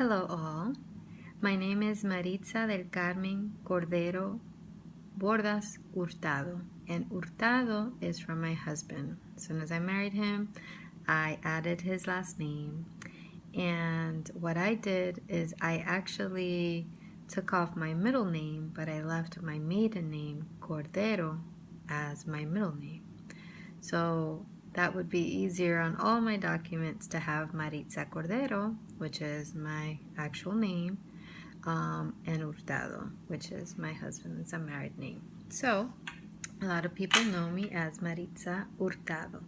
Hello all. My name is Maritza del Carmen Cordero Bordas Hurtado, and Hurtado is from my husband. As soon as I married him, I added his last name, and what I did is I actually took off my middle name, but I left my maiden name, Cordero, as my middle name. So that would be easier on all my documents to have Maritza Cordero, which is my actual name, and Hurtado, which is my husband's unmarried name. So a lot of people know me as Maritza Hurtado.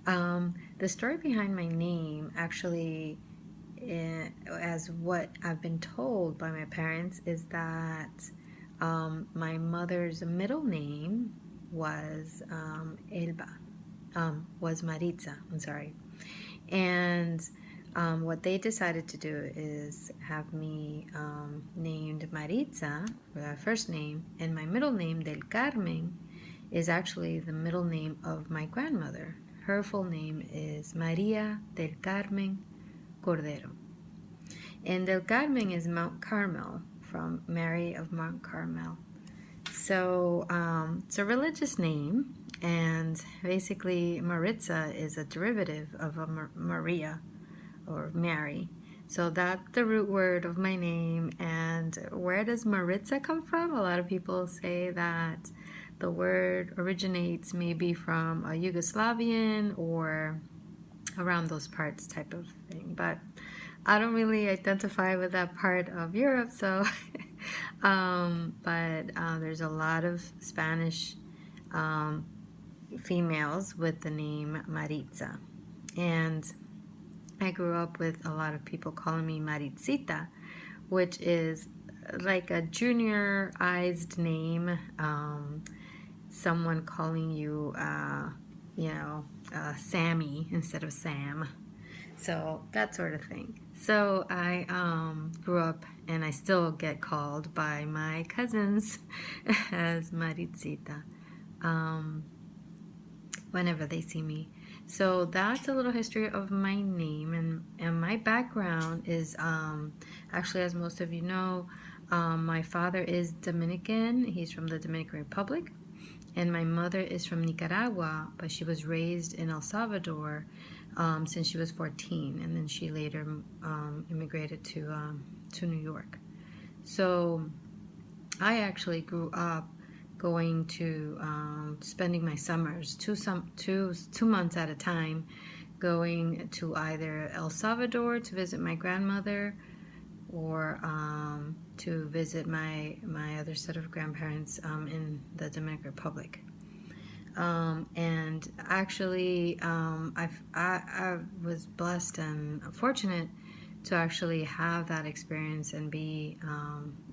The story behind my name actually, as what I've been told by my parents, is that my mother's middle name was was Maritza, I'm sorry. And what they decided to do is have me named Maritza, my first name, and my middle name, Del Carmen, is actually the middle name of my grandmother. Her full name is Maria del Carmen Cordero. And Del Carmen is Mount Carmel, from Mary of Mount Carmel. So it's a religious name, and basically Maritza is a derivative of a Maria or Mary. So that's the root word of my name. And where does Maritza come from? A lot of people say that the word originates maybe from a Yugoslavian or around those parts type of thing, but I don't really identify with that part of Europe, so but there's a lot of Spanish females with the name Maritza, and I grew up with a lot of people calling me Maritzita, which is like a junior-ized name, someone calling you Sammy instead of Sam. So that sort of thing. So I grew up, and I still get called by my cousins as Maritzita whenever they see me. So that's a little history of my name, and my background is actually, as most of you know, my father is Dominican. He's from the Dominican Republic. And my mother is from Nicaragua, but she was raised in El Salvador since she was 14, and then she later immigrated to New York. So I actually grew up going to spending my summers two months at a time, going to either El Salvador to visit my grandmother, or to visit my other set of grandparents in the Dominican Republic. And actually, I was blessed and fortunate to actually have that experience and be,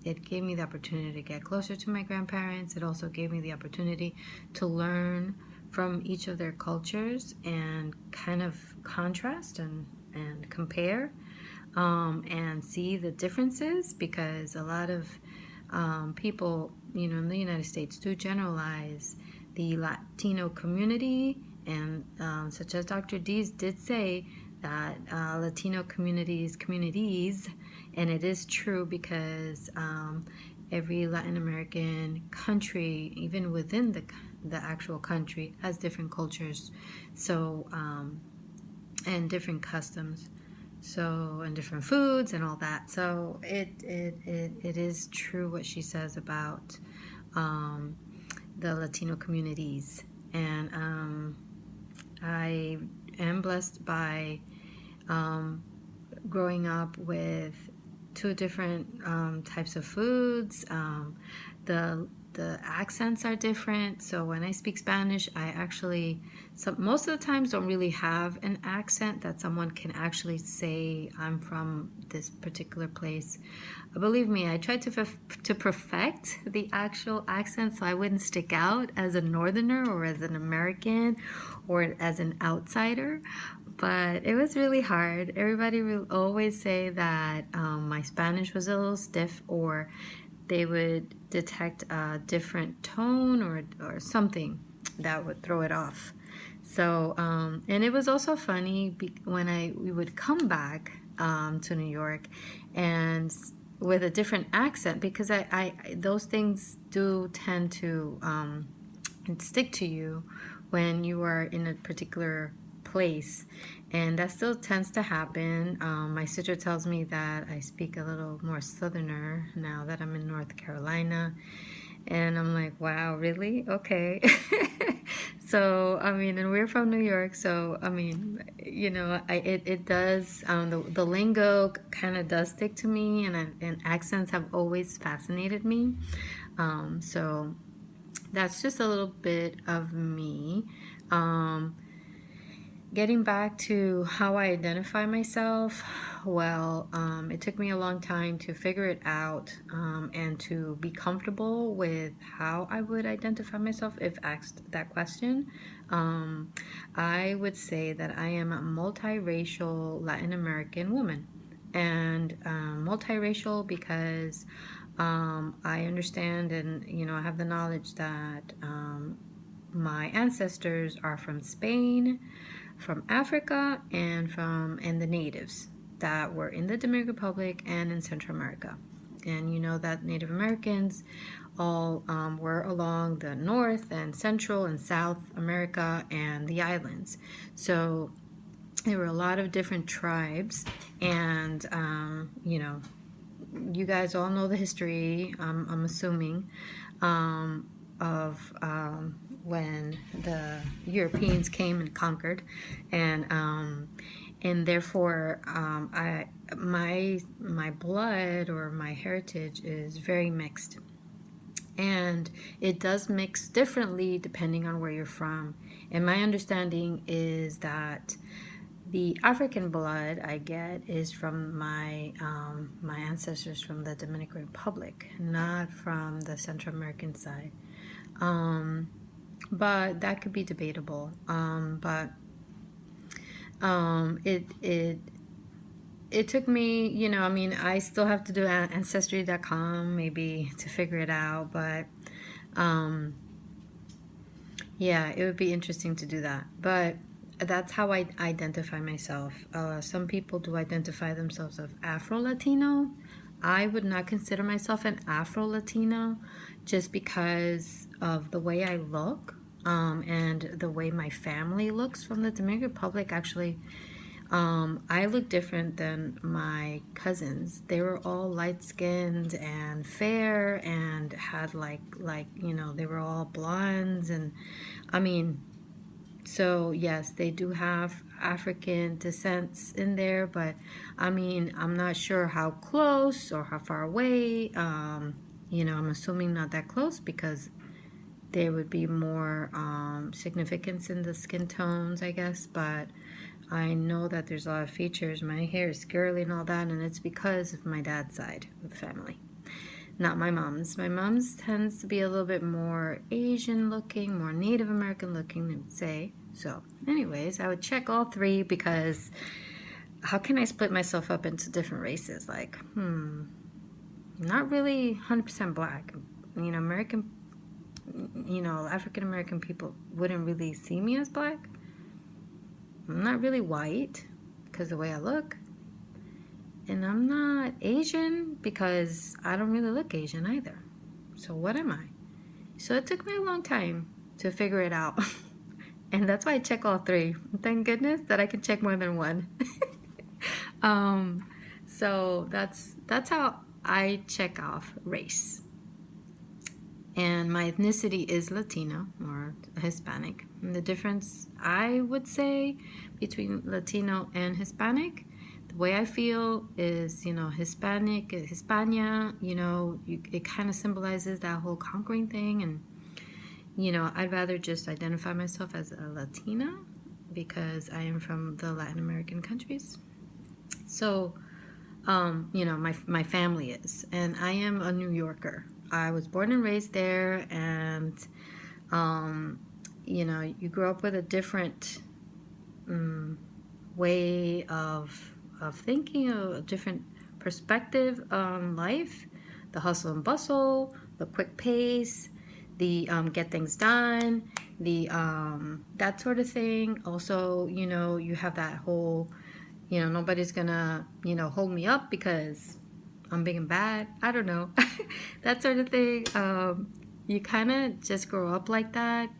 it gave me the opportunity to get closer to my grandparents. It also gave me the opportunity to learn from each of their cultures and kind of contrast and compare. And see the differences, because a lot of people, in the United States do generalize the Latino community, and such as Dr. Dees did say that Latino communities, and it is true, because every Latin American country, even within the actual country, has different cultures, so and different customs. So, and different foods and all that. So it is true what she says about the Latino communities. And I am blessed by growing up with two different types of foods. The accents are different. So when I speak Spanish, I actually, most of the times, don't really have an accent that someone can actually say I'm from this particular place. Believe me, I tried to perfect the actual accent so I wouldn't stick out as a northerner or as an American or as an outsider. But it was really hard. Everybody will always say that my Spanish was a little stiff, or they would detect a different tone or something that would throw it off. So, and it was also funny when we would come back to New York, and with a different accent, because I those things do tend to stick to you when you are in a particular place, and that still tends to happen. My sister tells me that I speak a little more southerner now that I'm in North Carolina, and I'm like, wow, really? Okay. So, I mean, and we're from New York, so, I mean, it does, the lingo kind of does stick to me, and accents have always fascinated me. So that's just a little bit of me. Um, Getting back to how I identify myself, well, it took me a long time to figure it out, and to be comfortable with how I would identify myself if asked that question. Um, I would say that I am a multiracial Latin American woman. And multiracial because I understand, and I have the knowledge that my ancestors are from Spain, from Africa, and the natives that were in the Dominican Republic and in Central America. And you know that Native Americans all were along the North and Central and South America and the islands. So there were a lot of different tribes, and you guys all know the history, I'm assuming, of when the Europeans came and conquered, and therefore my blood or my heritage is very mixed, and it does mix differently depending on where you're from. And my understanding is that the African blood I get is from my ancestors from the Dominican Republic, not from the Central American side. But that could be debatable. But it took me, I mean, I still have to do Ancestry.com maybe to figure it out, but yeah, it would be interesting to do that. But that's how I identify myself. Some people do identify themselves as Afro-Latino. I would not consider myself an Afro-Latino just because of the way I look, and the way my family looks from the Dominican Republic. Actually, I look different than my cousins. They were all light-skinned and fair and had they were all blondes, and I mean, so yes, they do have African descents in there, but I mean, I'm not sure how close or how far away. I'm assuming not that close because there would be more significance in the skin tones, I guess. But I know that there's a lot of features. My hair is curly and all that, and it's because of my dad's side of the family, not my mom's. My mom's tends to be a little bit more Asian looking, more Native American looking, they would say. So anyways, I would check all three, because how can I split myself up into different races? Like, not really 100% black. American, African American people wouldn't really see me as black. I'm not really white because of the way I look. And I'm not Asian because I don't really look Asian either. So what am I? So it took me a long time to figure it out. And that's why I check all three. Thank goodness that I can check more than one. So that's how I check off race. And my ethnicity is Latino or Hispanic. And the difference, I would say, between Latino and Hispanic, the way I feel is, Hispanic, Hispania, it kind of symbolizes that whole conquering thing. And, I'd rather just identify myself as a Latina because I am from the Latin American countries. So, my family is. And I am a New Yorker. I was born and raised there, and, you grow up with a different way of thinking, a different perspective on life, the hustle and bustle, the quick pace, the get things done, the that sort of thing. Also, you have that whole, nobody's gonna, hold me up because I'm big and bad. I don't know. That sort of thing. You kind of just grow up like that,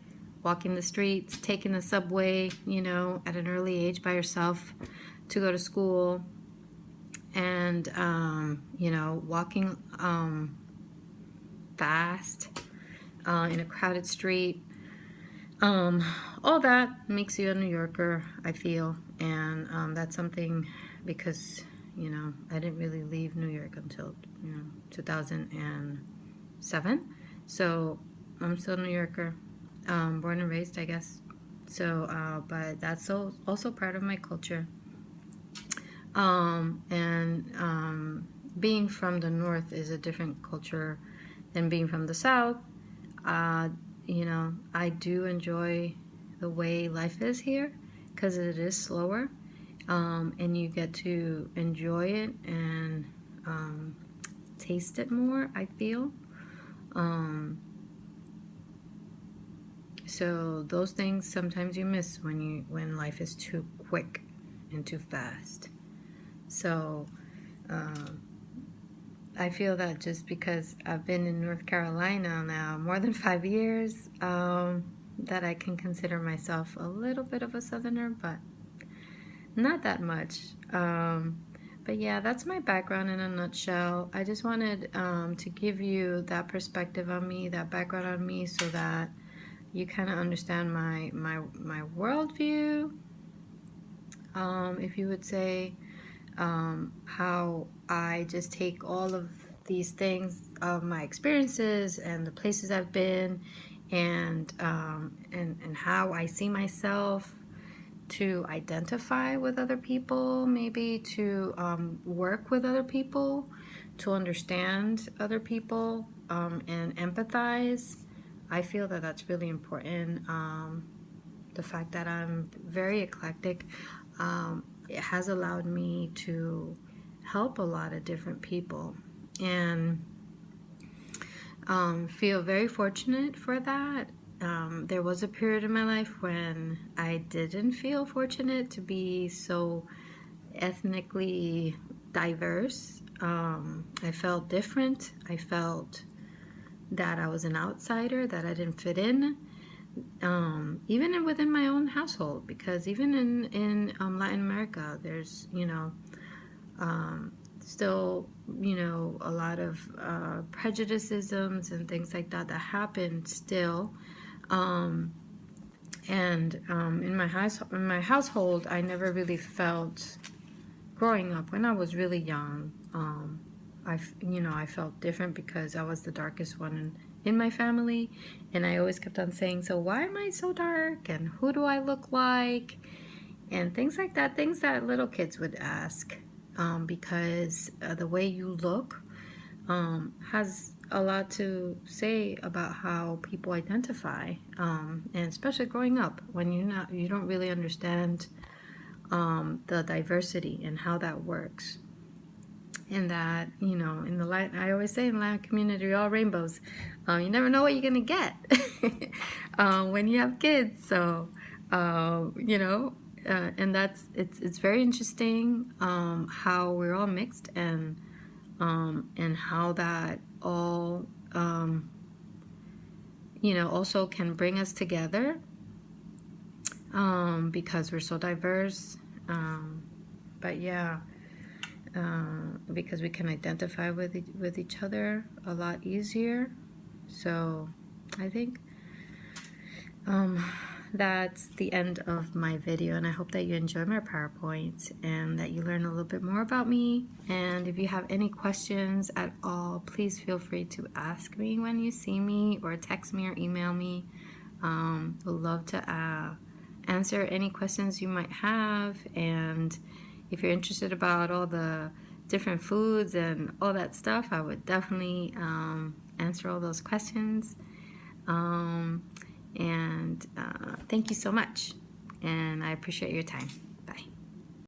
walking the streets, taking the subway, at an early age by yourself to go to school, and, walking fast in a crowded street. All that makes you a New Yorker, I feel, and that's something because, I didn't really leave New York until, 2007, so I'm still a New Yorker, born and raised, I guess, so, but that's also part of my culture, and being from the North is a different culture than being from the South. I do enjoy the way life is here because it is slower, and you get to enjoy it and taste it more, I feel. So those things sometimes you miss when life is too quick and too fast. So I feel that just because I've been in North Carolina now more than 5 years, that I can consider myself a little bit of a Southerner, but not that much. But yeah, that's my background in a nutshell. I just wanted to give you that perspective on me, that background on me, so that you kind of understand my worldview, if you would say. How I just take all of these things of my experiences and the places I've been, and how I see myself to identify with other people, maybe to work with other people, to understand other people, and empathize. I feel that that's really important. The fact that I'm very eclectic, it has allowed me to help a lot of different people, and feel very fortunate for that. There was a period in my life when I didn't feel fortunate to be so ethnically diverse. I felt different. I felt that I was an outsider, that I didn't fit in. Even within my own household, because even in Latin America, there's still a lot of prejudicisms and things like that happen still, and in my household, I never really felt, growing up when I was really young, I felt different because I was the darkest one in my family, and I always kept on saying, so why am I so dark, and who do I look like, and things like that, things that little kids would ask, because the way you look has a lot to say about how people identify, and especially growing up when you don't really understand the diversity and how that works. And that, in the Latin, I always say in the Latin community, we're all rainbows. You never know what you're gonna get when you have kids. So, and it's very interesting how we're all mixed, and how that all also can bring us together, because we're so diverse. But yeah. Because we can identify with each other a lot easier. So I think that's the end of my video, and I hope that you enjoy my PowerPoint and that you learn a little bit more about me. And if you have any questions at all, please feel free to ask me when you see me, or text me or email me. Would love to answer any questions you might have, and if you're interested about all the different foods and all that stuff, I would definitely answer all those questions. And thank you so much, and I appreciate your time.